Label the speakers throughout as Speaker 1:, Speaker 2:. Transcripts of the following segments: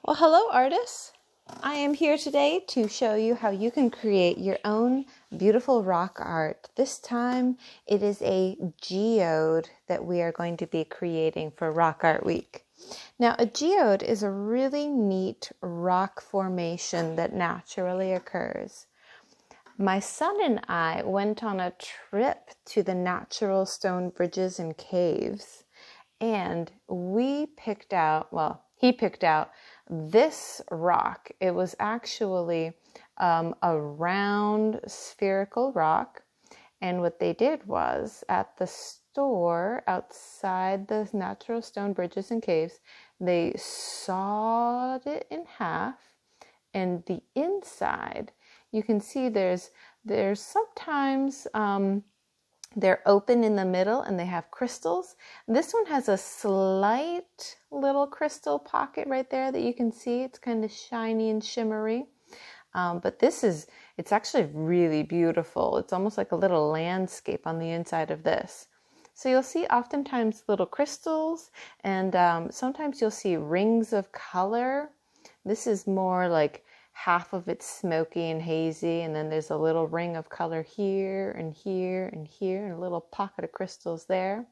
Speaker 1: Well, hello artists! I am here today to show you how you can create your own beautiful rock art. This time it is a geode that we are going to be creating for Rock Art Week. Now, a geode is a really neat rock formation that naturally occurs. My son and I went on a trip to the natural stone bridges and caves, and he picked out this rock. It was actually a round spherical rock. And what they did was, at the store outside the natural stone bridges and caves, they sawed it in half, and the inside, you can see there's sometimes they're open in the middle and they have crystals. This one has a slight little crystal pocket right there that you can see. It's kind of shiny and shimmery. But it's actually really beautiful. It's almost like a little landscape on the inside of this. So you'll see oftentimes little crystals, and sometimes you'll see rings of color. This is more like half of it's smoky and hazy, and then there's a little ring of color here and here and here, and a little pocket of crystals there.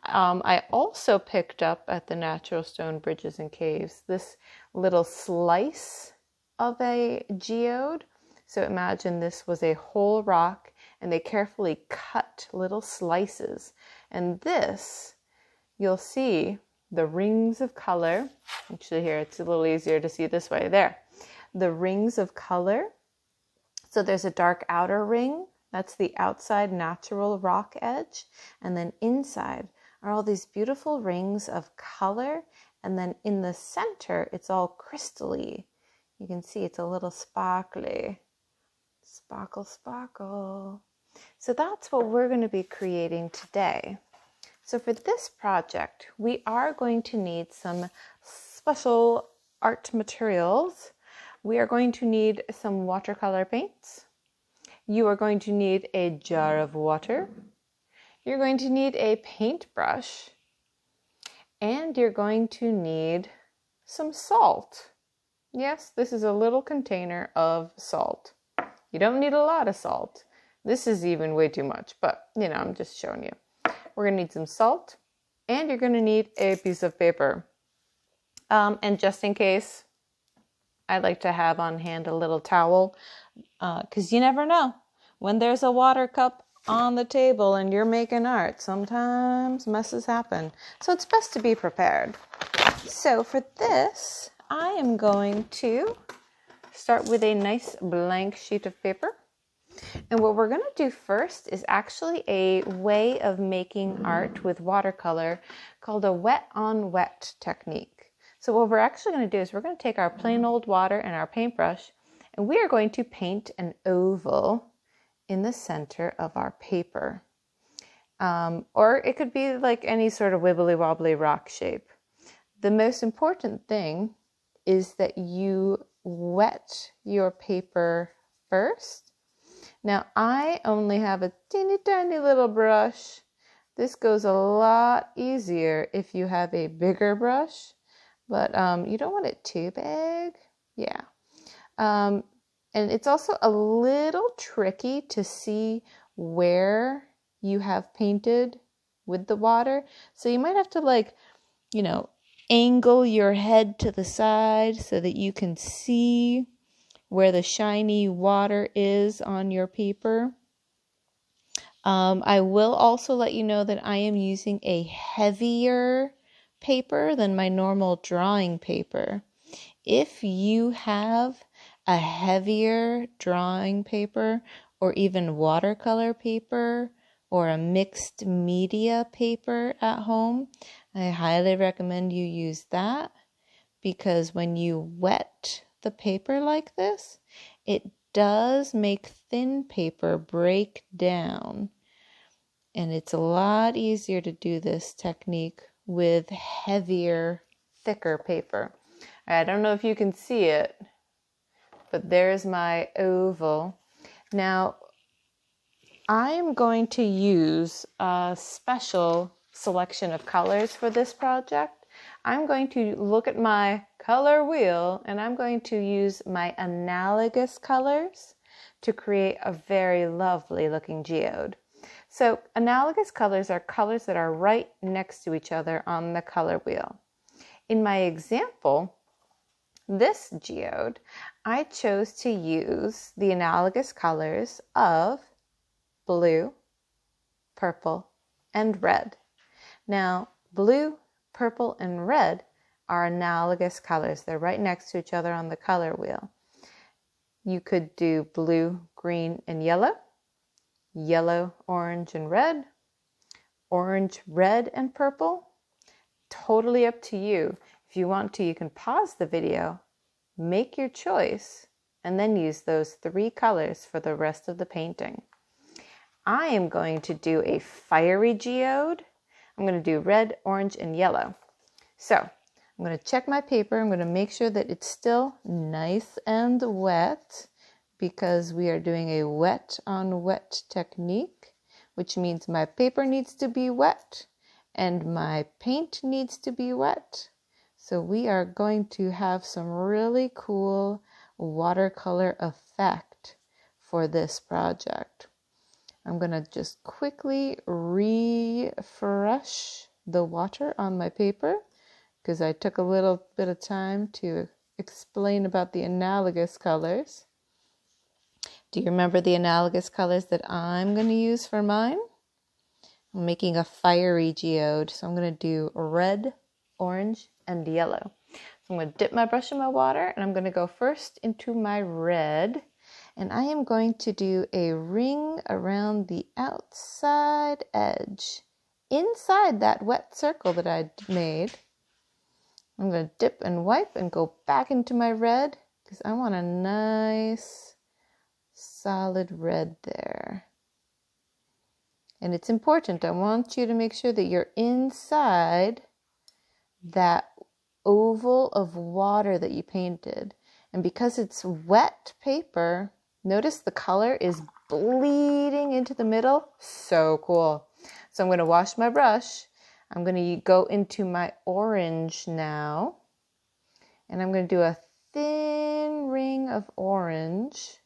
Speaker 1: I also picked up at the natural stone bridges and caves this little slice of a geode. So imagine this was a whole rock, and they carefully cut little slices. And this, you'll see the rings of color. Actually, here it's a little easier to see this way. There. The rings of color. So there's a dark outer ring. That's the outside natural rock edge. And then inside are all these beautiful rings of color. And then in the center, it's all crystally. You can see it's a little sparkly. Sparkle, sparkle. So that's what we're going to be creating today. So for this project, we are going to need some special art materials. We are going to need some watercolor paints. You are going to need a jar of water. You're going to need a paintbrush. And you're going to need some salt. Yes, this is a little container of salt. You don't need a lot of salt. This is even way too much, but I'm just showing you. We're going to need some salt, and you're going to need a piece of paper. And just in case, I like to have on hand a little towel, because you never know. When there's a water cup on the table and you're making art, sometimes messes happen. So it's best to be prepared. So for this, I am going to start with a nice blank sheet of paper. And what we're going to do first is actually a way of making art with watercolor called a wet-on-wet technique. So what we're actually going to do is we're going to take our plain old water and our paintbrush, and we are going to paint an oval in the center of our paper. Or it could be like any sort of wibbly-wobbly rock shape. The most important thing is that you wet your paper first. Now, I only have a teeny tiny little brush. This goes a lot easier if you have a bigger brush, but you don't want it too big. Yeah. And it's also a little tricky to see where you have painted with the water. So you might have to angle your head to the side so that you can see where the shiny water is on your paper. I will also let you know that I am using a heavier paper than my normal drawing paper. If you have a heavier drawing paper or even watercolor paper or a mixed media paper at home, I highly recommend you use that, because when you wet the paper like this, it does make thin paper break down. And it's a lot easier to do this technique with heavier, thicker paper. I don't know if you can see it, but there's my oval. Now, I'm going to use a special selection of colors for this project. I'm going to look at my color wheel, and I'm going to use my analogous colors to create a very lovely looking geode. So analogous colors are colors that are right next to each other on the color wheel. In my example, this geode, I chose to use the analogous colors of blue, purple, and red. Now, blue, purple, and red are analogous colors. They're right next to each other on the color wheel. You could do blue, green, and yellow, yellow, orange, and red, orange, red, and purple. Totally up to you. If you want to, you can pause the video, make your choice, and then use those 3 colors for the rest of the painting. I am going to do a fiery geode. I'm going to do red, orange, and yellow. So I'm going to check my paper. I'm going to make sure that it's still nice and wet because we are doing a wet on wet technique, which means my paper needs to be wet and my paint needs to be wet. So we are going to have some really cool watercolor effect for this project. I'm going to just quickly refresh the water on my paper because I took a little bit of time to explain about the analogous colors. Do you remember the analogous colors that I'm going to use for mine? I'm making a fiery geode, so I'm going to do red, orange, and yellow. So I'm going to dip my brush in my water, and I'm going to go first into my red. And I am going to do a ring around the outside edge, inside that wet circle that I made. I'm going to dip and wipe and go back into my red because I want a nice solid red there. And it's important, I want you to make sure that you're inside that oval of water that you painted. And because it's wet paper, notice the color is bleeding into the middle. So cool. So I'm going to wash my brush. I'm going to go into my orange now. And I'm going to do a thin ring of orange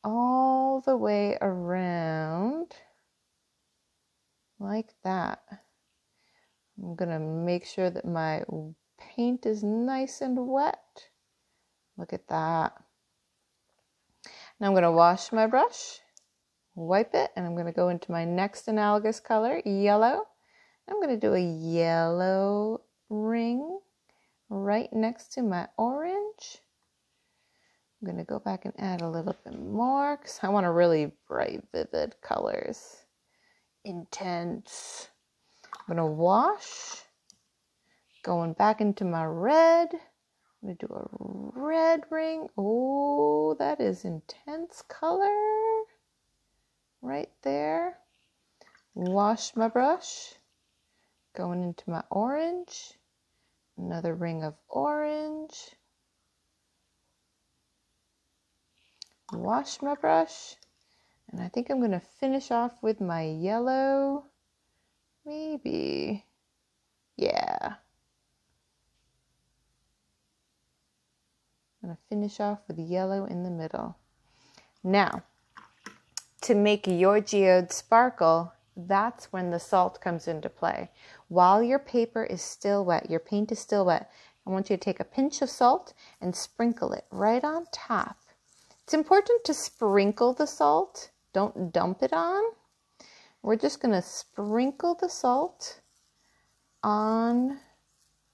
Speaker 1: all the way around like that. I'm going to make sure that my paint is nice and wet. Look at that. Now I'm going to wash my brush, wipe it, and I'm going to go into my next analogous color, yellow. I'm going to do a yellow ring right next to my orange. I'm going to go back and add a little bit more because I want a really bright, vivid colors. Intense. I'm going to wash, going back into my red. I'm going to do a red ring. Oh, that is intense color right there. Wash my brush, going into my orange, another ring of orange. Wash my brush, and I think I'm going to finish off with my yellow. Maybe, yeah. I'm going to finish off with yellow in the middle. Now, to make your geode sparkle, that's when the salt comes into play. While your paper is still wet, your paint is still wet, I want you to take a pinch of salt and sprinkle it right on top. It's important to sprinkle the salt. Don't dump it on. We're just going to sprinkle the salt on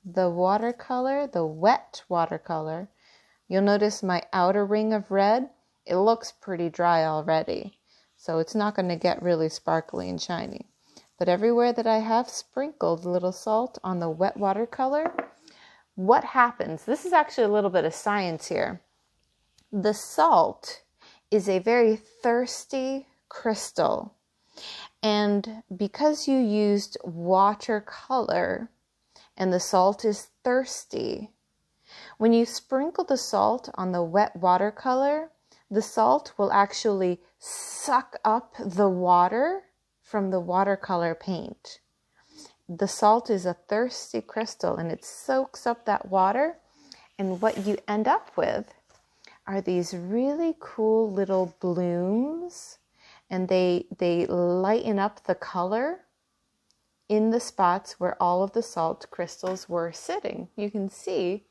Speaker 1: the watercolor, the wet watercolor. You'll notice my outer ring of red, it looks pretty dry already. So it's not going to get really sparkly and shiny. But everywhere that I have sprinkled a little salt on the wet watercolor, what happens? This is actually a little bit of science here. The salt is a very thirsty crystal. And because you used watercolor and the salt is thirsty, when you sprinkle the salt on the wet watercolor, the salt will actually suck up the water from the watercolor paint. the salt is a thirsty crystal and it soaks up that water. And what you end up with are these really cool little blooms, and they lighten up the color in the spots where all of the salt crystals were sitting. You can see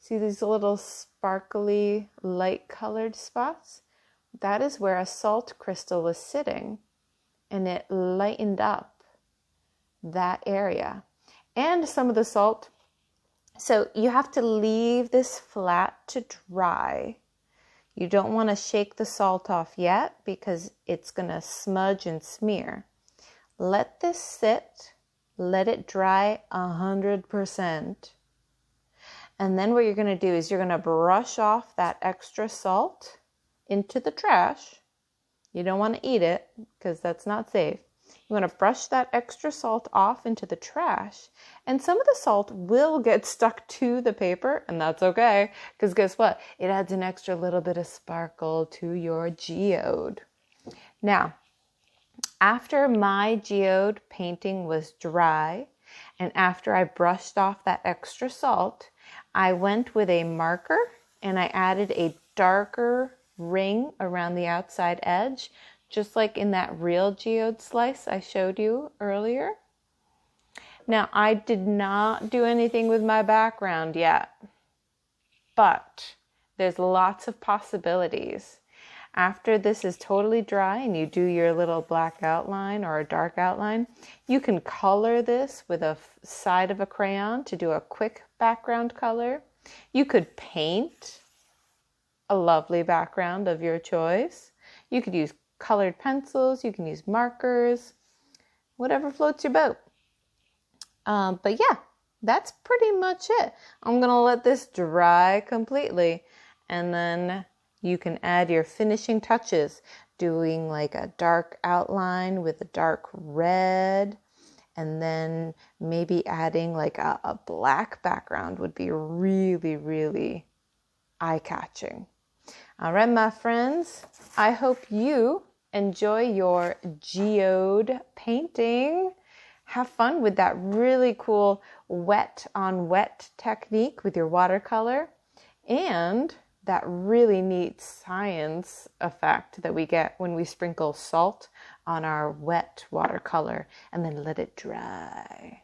Speaker 1: these little sparkly light colored spots? That is where a salt crystal was sitting, and it lightened up that area. And some of the salt, so you have to leave this flat to dry. You don't want to shake the salt off yet because it's going to smudge and smear. Let this sit, let it dry 100%. And then what you're going to do is you're going to brush off that extra salt into the trash. You don't want to eat it because that's not safe. You want to brush that extra salt off into the trash. And some of the salt will get stuck to the paper, and that's okay, because guess what? It adds an extra little bit of sparkle to your geode. Now, after my geode painting was dry, and after I brushed off that extra salt, I went with a marker and I added a darker ring around the outside edge, just like in that real geode slice I showed you earlier. Now, I did not do anything with my background yet, but there's lots of possibilities. After this is totally dry and you do your little black outline or a dark outline, you can color this with a side of a crayon to do a quick background color. You could paint a lovely background of your choice. You could use colored pencils, you can use markers, whatever floats your boat. But yeah, that's pretty much it. I'm gonna let this dry completely, and then you can add your finishing touches, doing like a dark outline with a dark red, and then maybe adding like a black background would be really, really eye-catching. All right, my friends, I hope you enjoy your geode painting. Have fun with that really cool wet on wet technique with your watercolor, and that really neat science effect that we get when we sprinkle salt on our wet watercolor and then let it dry.